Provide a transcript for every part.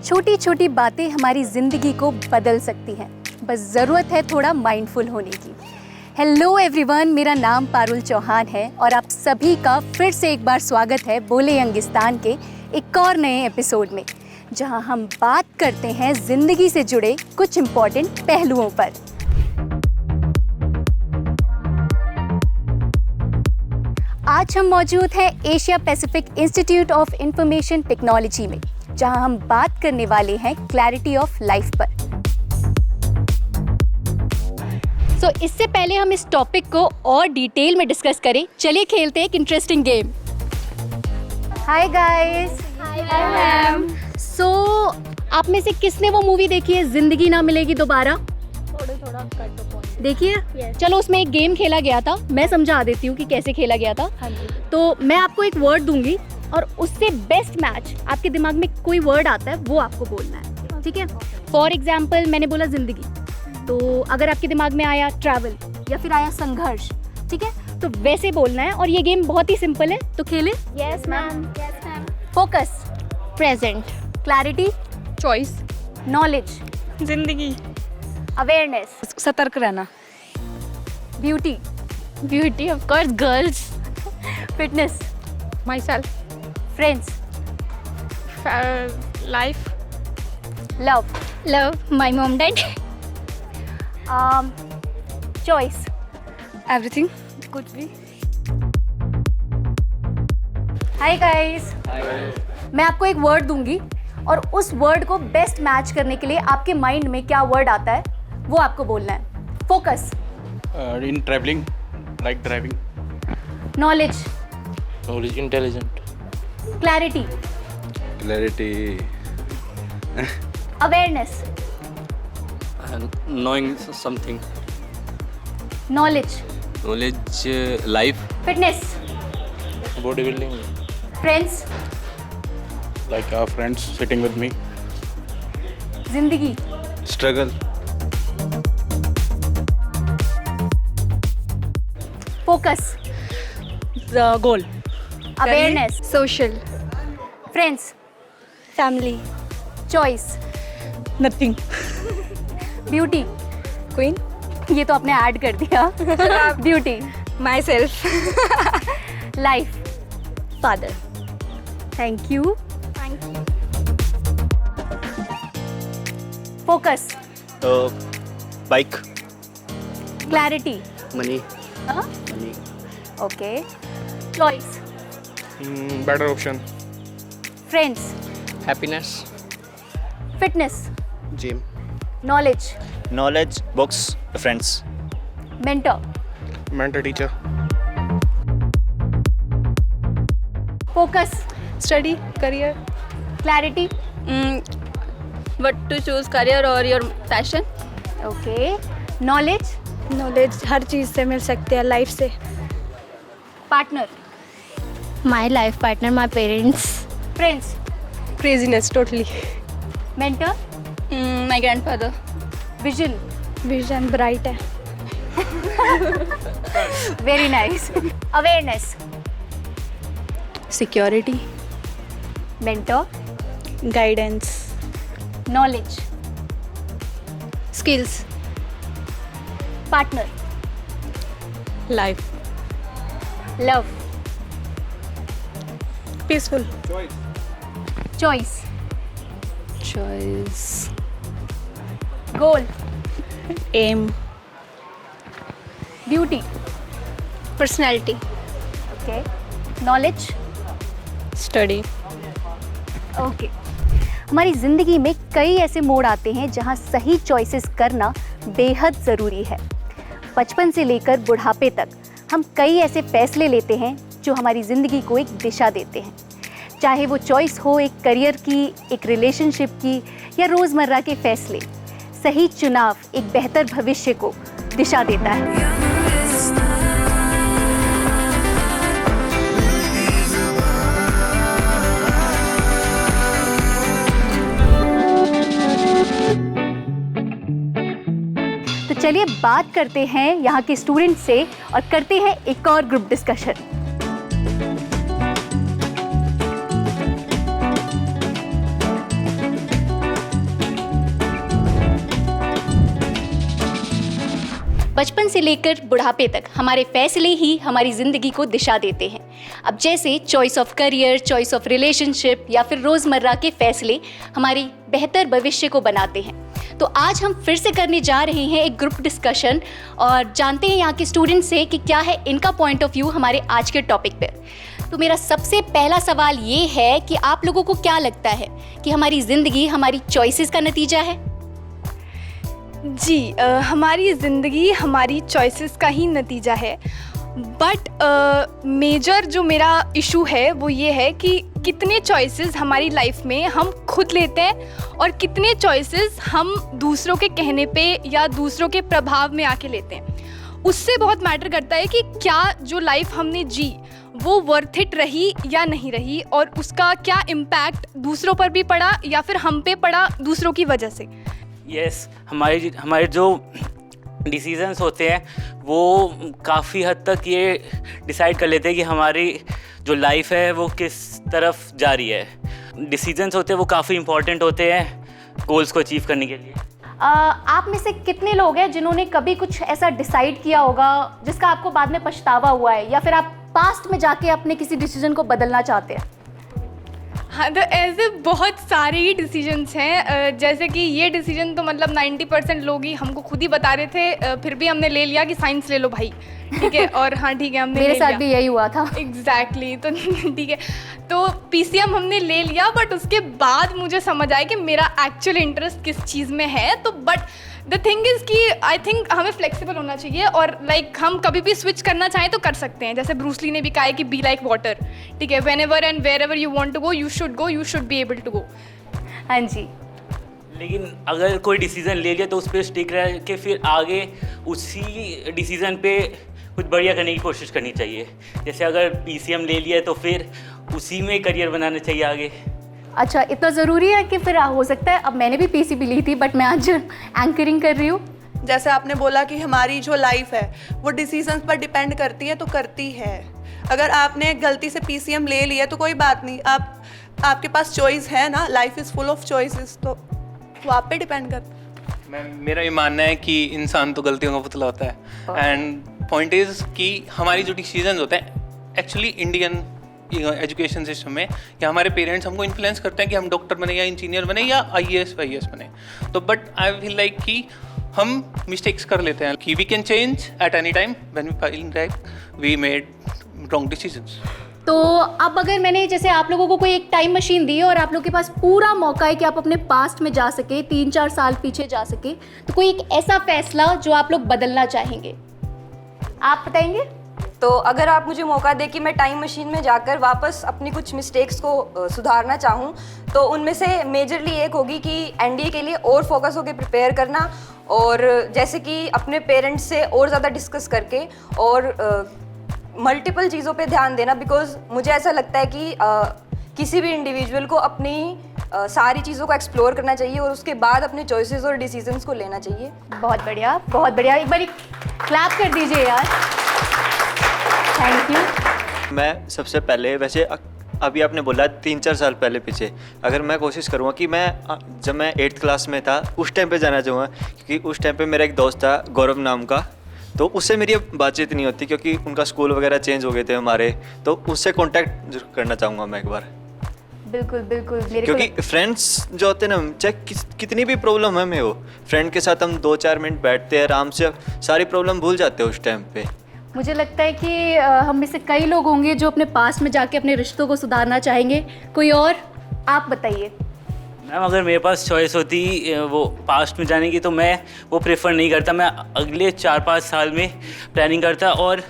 छोटी छोटी बातें हमारी ज़िंदगी को बदल सकती हैं, बस ज़रूरत है थोड़ा माइंडफुल होने की। हेलो एवरीवन, मेरा नाम पारुल चौहान है और आप सभी का फिर से एक बार स्वागत है बोले यंगिस्तान के एक और नए एपिसोड में, जहां हम बात करते हैं ज़िंदगी से जुड़े कुछ इम्पॉर्टेंट पहलुओं पर। आज हम मौजूद हैं Asia Pacific institute of information technology में, जहां हम बात करने वाले हैं क्लैरिटी ऑफ लाइफ पर। सो इससे पहले हम इस टॉपिक को और डिटेल में डिस्कस करें, चलिए खेलते हैं एक interesting game. Hi guys. Hi ma'am. So आप में से किसने वो मूवी देखी है जिंदगी ना मिलेगी दोबारा? थोड़ा कट पॉइंट देखिए Yes. चलो, उसमें एक गेम खेला गया था, मैं समझा देती हूँ कि कैसे खेला गया था। हाँ जी। तो मैं आपको एक वर्ड दूंगी और उससे बेस्ट मैच आपके दिमाग में कोई वर्ड आता है वो आपको बोलना है, ठीक है? फॉर एग्जाम्पल मैंने बोला जिंदगी, तो अगर आपके दिमाग में आया ट्रैवल या फिर आया संघर्ष, ठीक है, तो वैसे बोलना है। और ये गेम बहुत ही सिंपल है, तो खेले। Yes ma'am. Yes ma'am. Focus, present, clarity, choice, knowledge, जिंदगी, अवेयरनेस, सतर्क रहना, beauty, beauty of course, girls, fitness, my self, friends, life, love, love, my mom dad, choice, everything. कुछ भी। Hi guys. मैं आपको एक वर्ड दूंगी और उस वर्ड को बेस्ट मैच करने के लिए आपके माइंड में क्या वर्ड आता है वो आपको बोलना है। Focus, in traveling, like driving. Knowledge, Knowledge, intelligent. Clarity, Clarity, awareness, And knowing something. Knowledge, knowledge, life, fitness, Bodybuilding, friends, like our friends sitting with me. जिंदगी, struggle, focus, goal, awareness, social, friends, family, choice, nothing, beauty, queen, ये तो आपने add कर दिया। Beauty, myself, life, father, thank you. Focus, bike, clarity, money, हाँ, money. Okay, choice, Better option. Friends, Happiness. Fitness, Gym. Knowledge, knowledge, books, friends, mentor, Mentor, teacher. Focus, study, career, clarity, what to choose career और your passion, okay, knowledge, knowledge हर चीज़ से मिल सकती है, life से। Partner, my life partner, my parents, friends, craziness, totally, mentor, my grandfather, vision, vision bright है। Very nice, awareness, security, mentor, guidance, knowledge, skills, partner, life, love, peaceful, choice, choice, goal, aim, beauty, personality, okay, knowledge, study, okay. हमारी ज़िंदगी में कई ऐसे मोड़ आते हैं जहां सही चॉइसेस करना बेहद ज़रूरी है। बचपन से लेकर बुढ़ापे तक हम कई ऐसे फैसले लेते हैं जो हमारी ज़िंदगी को एक दिशा देते हैं, चाहे वो चॉइस हो एक करियर की, एक रिलेशनशिप की या रोज़मर्रा के फैसले। सही चुनाव एक बेहतर भविष्य को दिशा देता है। तो चलिए बात करते हैं यहाँ के स्टूडेंट से और करते हैं एक और ग्रुप डिस्कशन। बचपन से लेकर बुढ़ापे तक हमारे फैसले ही हमारी ज़िंदगी को दिशा देते हैं। अब जैसे choice of career, choice of relationship या फिर रोज़मर्रा के फैसले हमारी बेहतर भविष्य को बनाते हैं। तो आज हम फिर से करने जा रहे हैं एक ग्रुप डिस्कशन और जानते हैं यहाँ के स्टूडेंट से कि क्या है इनका पॉइंट ऑफ व्यू हमारे आज के टॉपिक पर। तो मेरा सबसे पहला सवाल ये है कि आप लोगों को क्या लगता है कि हमारी ज़िंदगी हमारी चॉइसेस का नतीजा है? जी हमारी ज़िंदगी हमारी चॉइसेस का ही नतीजा है। बट मेजर जो मेरा इशू है वो ये है कि कितने चॉइसेस हमारी लाइफ में हम खुद लेते हैं और कितने चॉइसेस हम दूसरों के कहने पे या दूसरों के प्रभाव में आके लेते हैं। उससे बहुत मैटर करता है कि क्या जो लाइफ हमने जी वो वर्थ इट रही या नहीं रही, और उसका क्या इम्पैक्ट दूसरों पर भी पड़ा या फिर हम पे पड़ा दूसरों की वजह से। यस, हमारे जो डिसीजंस होते हैं वो काफ़ी हद तक ये डिसाइड कर लेते हैं कि हमारी जो लाइफ है वो किस तरफ जा रही है। डिसीजंस होते हैं वो काफ़ी इंपॉर्टेंट होते हैं गोल्स को अचीव करने के लिए। आप में से कितने लोग हैं जिन्होंने कभी कुछ ऐसा डिसाइड किया होगा जिसका आपको बाद में पछतावा हुआ है, या फिर आप पास्ट में जाके अपने किसी डिसीजन को बदलना चाहते हैं? हाँ, तो ऐसे बहुत सारे ही डिसीजंस हैं। जैसे कि ये डिसीजन तो मतलब 90% लोग ही हमको खुद ही बता रहे थे, फिर भी हमने ले लिया कि साइंस ले लो भाई, ठीक है। और हाँ ठीक है, हमने मेरे साथ भी यही हुआ था। एग्जैक्टली तो ठीक है, तो पीसीएम हमने ले लिया, बट उसके बाद मुझे समझ आया कि मेरा एक्चुअल इंटरेस्ट किस चीज़ में है। तो बट द थिंग इज़ कि आई थिंक हमें फ्लेक्सिबल होना चाहिए और हम कभी भी स्विच करना चाहें तो कर सकते हैं। जैसे ब्रूस ली ने भी कहा है कि बी लाइक वाटर, ठीक है, whenever and wherever you want to go you should be able to go. हाँ जी। लेकिन अगर कोई डिसीज़न ले लिया तो उस पर स्टिक रह के फिर आगे उसी डिसीज़न पे कुछ बढ़िया करने की कोशिश करनी चाहिए। जैसे अगर पीसीएम ले लिया तो फिर उसी में करियर बनाना चाहिए आगे। अच्छा, इतना ज़रूरी है कि फिर हो सकता है, अब मैंने भी पीसीबी ली थी बट मैं आज एंकरिंग कर रही हूँ। जैसे आपने बोला कि हमारी जो लाइफ है वो डिसीजंस पर डिपेंड करती है, तो करती है। अगर आपने गलती से पीसीएम ले लिया तो कोई बात नहीं, आपके पास चॉइस है ना, life is full of choices, तो वो आप पे डिपेंड करता है। मेरा ये मानना है कि इंसान तो गलतियों का पुतला होता है। एंड पॉइंट इज़ कि हमारी जो डिसीजन होते हैं एक्चुअली इंडियन एजुकेशन सिस्टम में, या हमारे पेरेंट्स हमको इन्फ्लुएंस करते हैं कि हम डॉक्टर बने या इंजीनियर बने या आईएएस बने। तो बट आई फील लाइक कि हम मिस्टेक्स कर लेते हैं कि we can change at any time when we feel like we made wrong decisions. तो अब अगर मैंने जैसे आप लोगों को कोई एक टाइम मशीन दी और आप लोगों के पास पूरा मौका है कि आप अपने पास्ट में जा सके, 3-4 साल पीछे जा सके, तो कोई एक ऐसा फैसला जो आप लोग बदलना चाहेंगे, आप बताएंगे? तो अगर आप मुझे मौका दे कि मैं टाइम मशीन में जाकर वापस अपनी कुछ मिस्टेक्स को सुधारना चाहूँ, तो उनमें से मेजरली एक होगी कि एनडीए के लिए और फोकस होकर प्रिपेयर करना, और जैसे कि अपने पेरेंट्स से और ज़्यादा डिस्कस करके और मल्टीपल चीज़ों पे ध्यान देना। बिकॉज मुझे ऐसा लगता है कि किसी भी इंडिविजुअल को अपनी सारी चीज़ों को एक्सप्लोर करना चाहिए और उसके बाद अपने चॉइसेस और डिसीजंस को लेना चाहिए। बहुत बढ़िया, बहुत बढ़िया, एक बार क्लैप कर दीजिए यार। Thank you. मैं सबसे पहले वैसे अभी आपने बोला 3-4 साल पहले पीछे, अगर मैं कोशिश करूँगा कि जब मैं 8th क्लास में था उस टाइम पे जाना चाहूँगा, क्योंकि उस टाइम पे मेरा एक दोस्त था गौरव नाम का, तो उससे मेरी बातचीत नहीं होती क्योंकि उनका स्कूल वगैरह चेंज हो गए थे हमारे, तो उससे कांटेक्ट करना चाहूँगा मैं एक बार। बिल्कुल बिल्कुल, मेरे क्योंकि फ्रेंड्स जो होते हैं ना, चाहे कितनी भी प्रॉब्लम हमें हो, फ्रेंड के साथ हम 2-4 मिनट बैठते हैं आराम से, सारी प्रॉब्लम भूल जाते हैं उस टाइम पे। मुझे लगता है कि हम में से कई लोग होंगे जो अपने पास्ट में जाके अपने रिश्तों को सुधारना चाहेंगे। कोई और? आप बताइए। मैम, अगर मेरे पास चॉइस होती वो पास्ट में जाने की तो मैं वो प्रेफर नहीं करता। मैं अगले 4-5 साल में प्लानिंग करता और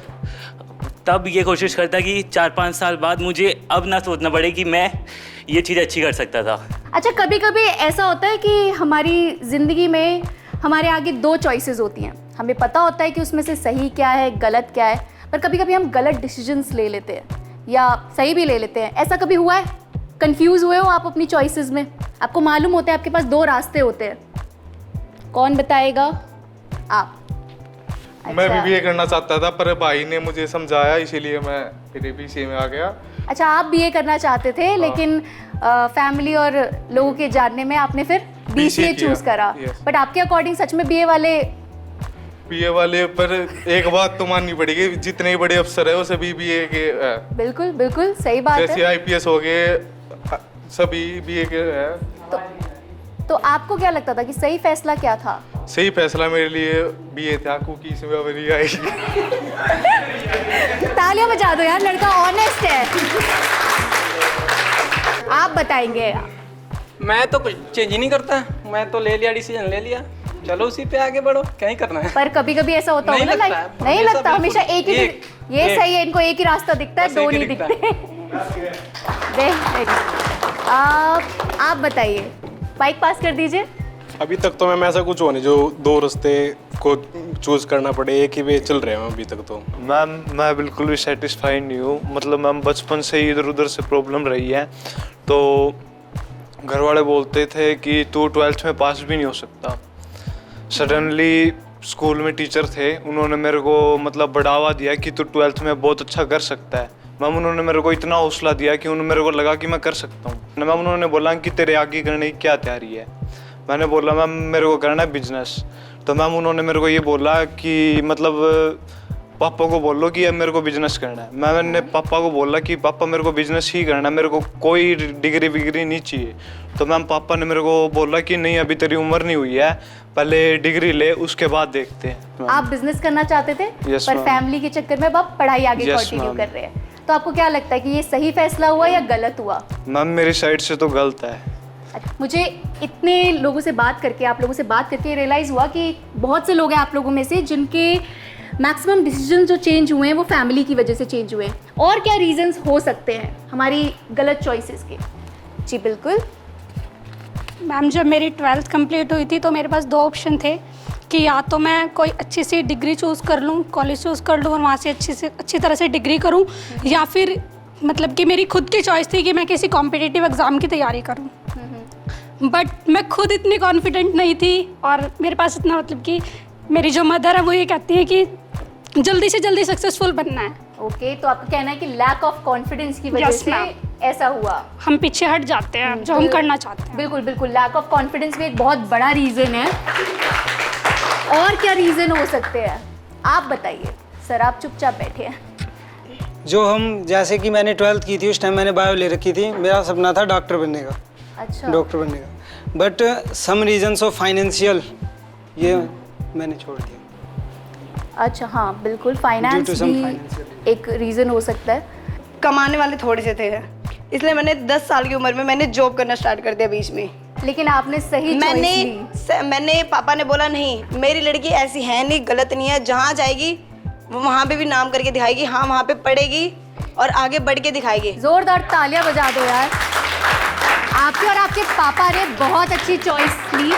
तब ये कोशिश करता कि 4-5 साल बाद मुझे अब ना सोचना पड़े कि मैं ये चीज़ अच्छी कर सकता था। अच्छा, कभी कभी ऐसा होता है कि हमारी ज़िंदगी में हमारे आगे 2 चॉइसेस होती हैं, हमें पता होता है कि उसमें से सही क्या है गलत क्या है, पर कभी कभी हम गलत डिसीजंस ले लेते हैं या सही भी ले लेते हैं। ऐसा कभी हुआ है? कंफ्यूज हुए हो आप अपनी चॉइसेस में? आपको मालूम होता है आपके पास 2 रास्ते होते हैं, कौन बताएगा? आप। मैं भी बीए करना चाहता था पर भाई ने मुझे समझाया, इसीलिए मैं फिर बीसीए में आ गया। अच्छा, आप बीए करना चाहते थे लेकिन फैमिली और लोगों के जानने में आपने फिर बीसीए चूज करा। बट आपके अकॉर्डिंग सच में बीए वाले बीए वाले, पर एक बात तो माननी पड़ेगी, जितने बड़े अफसर है वो सभी बीए के है। बिल्कुल बिल्कुल सही बात जैसे है। आईपीएस हो गए, सभी बीए के है। तो आपको क्या लगता था कि सही फैसला क्या था? सही फैसला मेरे लिए बीए था, क्योंकि इसमें अब नहीं आएगी। तालियां बजा दो यार, लड़का ऑनेस्ट है। आप बताएंगे। मैं तो कुछ चेंज ही नहीं करता, मैं तो ले लिया, डिसीजन ले लिया, चलो उसी पे आगे बढ़ो, क्या ही करना है। पर कभी कभी ऐसा होता होगा ना, नहीं लाइक लगता, नहीं हमेशा लगता, हमेशा एक ही ये एक। सही है, इनको एक ही रास्ता दिखता है, बस दो एक ही नहीं दिखता दिखते। आप बताइए, बाइक पास कर दीजिए। अभी तक तो मैम ऐसा कुछ हो नहीं जो दो रास्ते को चूज करना पड़े, एक ही वे चल रहे हैं अभी तक तो। मैम मैं बिल्कुल भी सेटिस्फाइड नहीं हूँ, मतलब मैम बचपन से ही इधर उधर से प्रॉब्लम रही है, तो घर वाले बोलते थे कि तू 12th में पास भी नहीं हो सकता। सडनली स्कूल में टीचर थे, उन्होंने मेरे को मतलब बढ़ावा दिया कि तू 12th में बहुत अच्छा कर सकता है। मैम उन्होंने मेरे को इतना हौसला दिया कि मेरे को लगा कि मैं कर सकता हूँ। मैम उन्होंने बोला कि तेरे आगे करने की क्या तैयारी है। मैंने बोला मैम मेरे को करना है बिजनेस। तो मैम उन्होंने मेरे को ये बोला कि मतलब पापा को बोल लो कि अब मेरे को बिजनेस करना है। मैंने पापा को बोला कि पापा मेरे को बिजनेस ही करना है, मेरे को कोई डिग्री विग्री नहीं चाहिए। तो मैम पापा ने मेरे को बोला कि नहीं अभी तेरी उम्र नहीं हुई है, पहले डिग्री ले उसके बाद देखते हैं। आप बिजनेस करना चाहते थे, Yes, पर ma'am. फैमिली के चक्कर में आप पढ़ाई आगे Yes, कंटिन्यू ma'am. कर रहे हैं। तो आपको क्या लगता है कि ये सही फैसला हुआ या गलत हुआ? मैम मेरी साइड से तो गलत है। मुझे इतने लोगों से बात करके, आप लोगों से बात करके रियलाइज़ हुआ कि बहुत से लोग हैं आप लोगों में से जिनके मैक्सिमम डिसीजन जो चेंज हुए हैं वो फैमिली की वजह से चेंज हुए हैं। और क्या रीजंस हो सकते हैं हमारी गलत चॉइसेस के? जी बिल्कुल मैम, जब मेरी 12th कंप्लीट हुई थी तो मेरे पास दो ऑप्शन थे कि या तो मैं कोई अच्छी सी डिग्री चूज़ कर लूँ, कॉलेज चूज़ कर लूँ और वहाँ से अच्छी तरह से डिग्री करूँ, या फिर मतलब कि मेरी खुद की चॉइस थी कि मैं किसी कॉम्पिटिटिव एग्ज़ाम की तैयारी करूँ। बट मैं खुद इतनी कॉन्फिडेंट नहीं थी और मेरे पास इतना मतलब कि मेरी जो मदर है वो ये कहती है कि जल्दी से जल्दी सक्सेसफुल बनना है। ओके, तो आपका कहना है कि लैक ऑफ कॉन्फिडेंस की वजह Yes, से ma'am. ऐसा हुआ, हम पीछे हट जाते हैं जो हम करना चाहते हैं। बिल्कुल बिल्कुल, लैक ऑफ कॉन्फिडेंस भी एक बहुत बड़ा रीज़न है। और क्या रीज़न हो सकते हैं आप बताइए। सर आप चुपचाप बैठे हैं। जो हम जैसे कि मैंने 12th की थी उस टाइम मैंने बायो ले रखी थी, मेरा सपना था डॉक्टर बनने का। अच्छा, डॉक्टर बनने का, but some reasons of financial ये मैंने छोड़ दिया। अच्छा हाँ बिल्कुल, Due फाइनेंस to some भी financial एक रीज़न हो सकता है। कमाने वाले थोड़े से थे, इसलिए मैंने 10 साल की उम्र में मैंने जॉब करना स्टार्ट कर दिया बीच में। लेकिन आपने सही मैंने पापा ने बोला नहीं मेरी लड़की ऐसी है नहीं, गलत नहीं है, जहाँ जाएगी वो वहाँ पे भी नाम करके दिखाएगी, हाँ वहाँ पे पढ़ेगी और आगे बढ़ के दिखाएगी। जोरदार तालियां बजा दो यार। आपके और आपके पापा ने बहुत अच्छी चॉइस ली।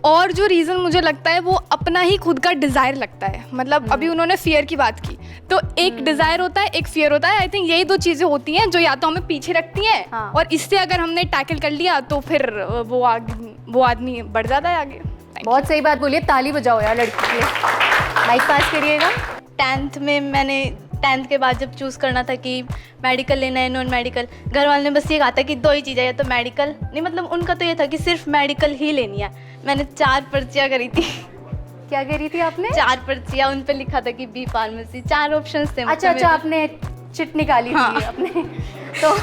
और जो रीज़न मुझे लगता है वो अपना ही खुद का डिज़ायर लगता है। मतलब अभी उन्होंने फियर की बात की, तो एक डिज़ायर होता है, एक फियर होता है। आई थिंक यही दो चीज़ें होती हैं जो या तो हमें पीछे रखती हैं, हाँ। और इससे अगर हमने टैकल कर लिया तो फिर वो आदमी बढ़ जाता है आगे। बहुत सही बात बोलिए, ताली बजाओ यार लड़की के लिए। माइक पास करिएगा। 10th में मैंने 10th के बाद जब चूज़ करना था कि मेडिकल लेना है नॉन मेडिकल, घर वालों ने बस ये कहा था कि दो ही चीज़ें, या तो मेडिकल नहीं, मतलब उनका तो ये था कि सिर्फ मेडिकल ही लेनी है। मैंने 4 पर्चियाँ करी थी। क्या करी थी आपने? 4 पर्चियाँ, उन पे लिखा था कि बी फार्मेसी, 4 ऑप्शंस थे। अच्छा अच्छा, आपने चिट निकाली थी अपने। तो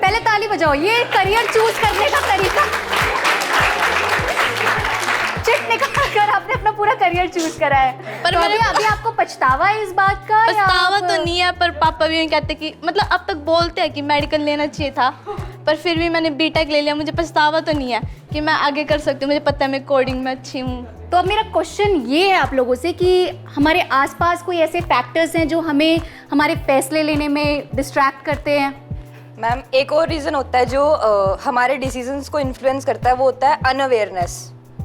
पहले ताली बजाओ, ये करियर चूज करने का तरीका। चिट निकाल कर आपने अपना पूरा करियर चूज करा है। पर तो मैंने अभी आपको पछतावा है इस बात का? या पछतावा आप- तो नहीं है, पर पापा भी यही कहते कि मतलब अब तक बोलते हैं कि मेडिकल लेना चाहिए था, पर फिर भी मैंने बीटेक ले लिया। मुझे पछतावा तो नहीं है कि मैं आगे कर सकती हूँ, मुझे पता है मैं कोडिंग में अच्छी हूँ। तो अब मेरा क्वेश्चन ये है आप लोगों से कि हमारे आसपास कोई ऐसे फैक्टर्स हैं जो हमें हमारे फैसले लेने में डिस्ट्रैक्ट करते हैं? मैम एक और रीज़न होता है जो हमारे डिसीजंस को इन्फ्लुएंस करता है, वो होता है अनअवेयरनेस।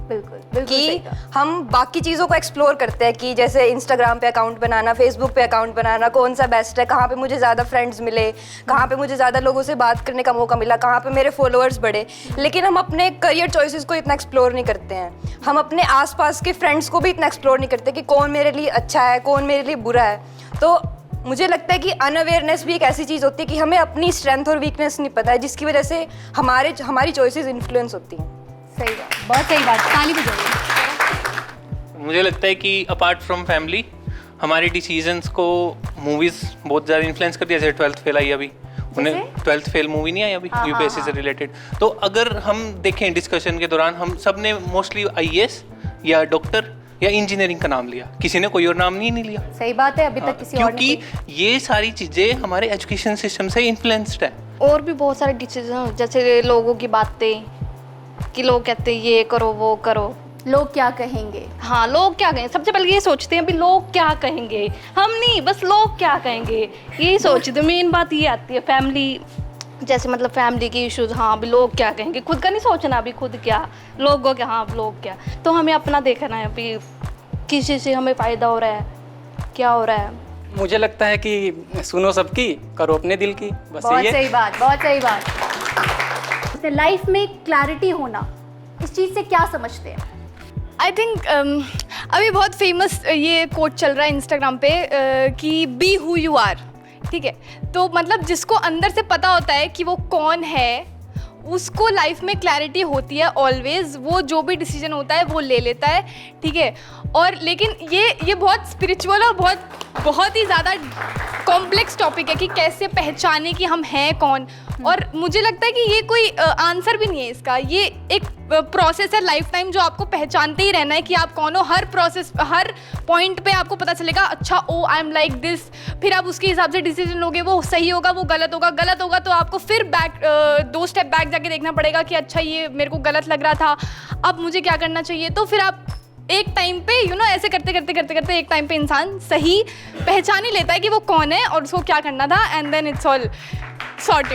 बिल्कुल बिल्कुल कि सही कहा। हम बाकी चीज़ों को एक्सप्लोर करते हैं कि जैसे इंस्टाग्राम पे अकाउंट बनाना, फेसबुक पे अकाउंट बनाना, कौन सा बेस्ट है, कहाँ पे मुझे ज़्यादा फ्रेंड्स मिले, कहाँ पे मुझे ज़्यादा लोगों से बात करने का मौका मिला, कहाँ पे मेरे फॉलोअर्स बढ़े। लेकिन हम अपने करियर चॉइसेस को इतना एक्सप्लोर नहीं करते हैं। हम अपने आसपास के फ्रेंड्स को भी इतना एक्सप्लोर नहीं करते कि कौन मेरे लिए अच्छा है, कौन मेरे लिए बुरा है। तो मुझे लगता है कि अनअवेयरनेस भी एक ऐसी चीज़ होती है कि हमें अपनी स्ट्रेंथ और वीकनेस नहीं पता है, जिसकी वजह से हमारी चॉइसेस इन्फ्लुएंस होती हैं। सही बात, बहुत सही बात, ताली बजाइए। मुझे लगता है कि अपार्ट फ्रॉम फैमिली हमारे डिसीजंस को मूवीज़ बहुत ज़्यादा इन्फ्लुएंस करती है। जैसे 12th फेल आई अभी, उन्हें 12th फेल मूवी नहीं आई अभी यूपीएससी से रिलेटेड। तो अगर हम देखें डिस्कशन के दौरान, हम सब ने मोस्टली आईएएस या डॉक्टर या इंजीनियरिंग का नाम लिया, किसी ने कोई और नाम नहीं लिया। सही बात है, अभी तक किसी और ने क्योंकि ये सारी चीज़ें हमारे एजुकेशन सिस्टम से इन्फ्लुएंस्ड है। और भी बहुत सारे डिसीजन, जैसे लोगों की बातें कि लोग कहते हैं ये करो वो करो, लोग क्या कहेंगे। हाँ लोग क्या कहेंगे, सबसे पहले ये सोचते हैं अभी लोग क्या कहेंगे, हम नहीं बस लोग क्या कहेंगे यही सोचते। मेन बात ये आती है फैमिली, जैसे मतलब फैमिली की इश्यूज, हाँ अभी लोग क्या कहेंगे, खुद का नहीं सोचना अभी खुद क्या, लोगों क्या, हाँ लोग क्या। तो हमें अपना देखना है अभी किसी से हमें फ़ायदा हो रहा है क्या हो रहा है। मुझे लगता है कि सुनो सबकी, करो अपने दिल की, बस बहुत ये सही बात, बहुत सही बात। लाइफ में क्लैरिटी होना, इस चीज़ से क्या समझते हैं? आई थिंक अभी बहुत फेमस ये कोट चल रहा है इंस्टाग्राम पे कि बी हु यू आर, ठीक है। तो मतलब जिसको अंदर से पता होता है कि वो कौन है, उसको लाइफ में क्लैरिटी होती है ऑलवेज, वो जो भी डिसीजन होता है वो ले लेता है, ठीक है। और लेकिन ये बहुत स्पिरिचुअल और बहुत ही ज़्यादा कॉम्प्लेक्स टॉपिक है कि कैसे पहचाने कि हम हैं कौन। और मुझे लगता है कि ये कोई आंसर भी नहीं है इसका, ये एक प्रोसेस है लाइफ टाइम जो आपको पहचानते ही रहना है कि आप कौन हो। हर प्रोसेस, हर पॉइंट पे आपको पता चलेगा अच्छा ओ आई एम लाइक दिस, फिर आप उसके हिसाब से डिसीजन लोगे, वो सही होगा वो गलत होगा तो आपको फिर बैक 2 स्टेप बैक जाके देखना पड़ेगा कि अच्छा ये मेरे को गलत लग रहा था, अब मुझे क्या करना चाहिए। तो फिर आप एक टाइम पे ऐसे करते करते एक टाइम पे इंसान सही पहचान ही लेता है कि वो कौन है और उसको क्या करना था, and then it's all sorted.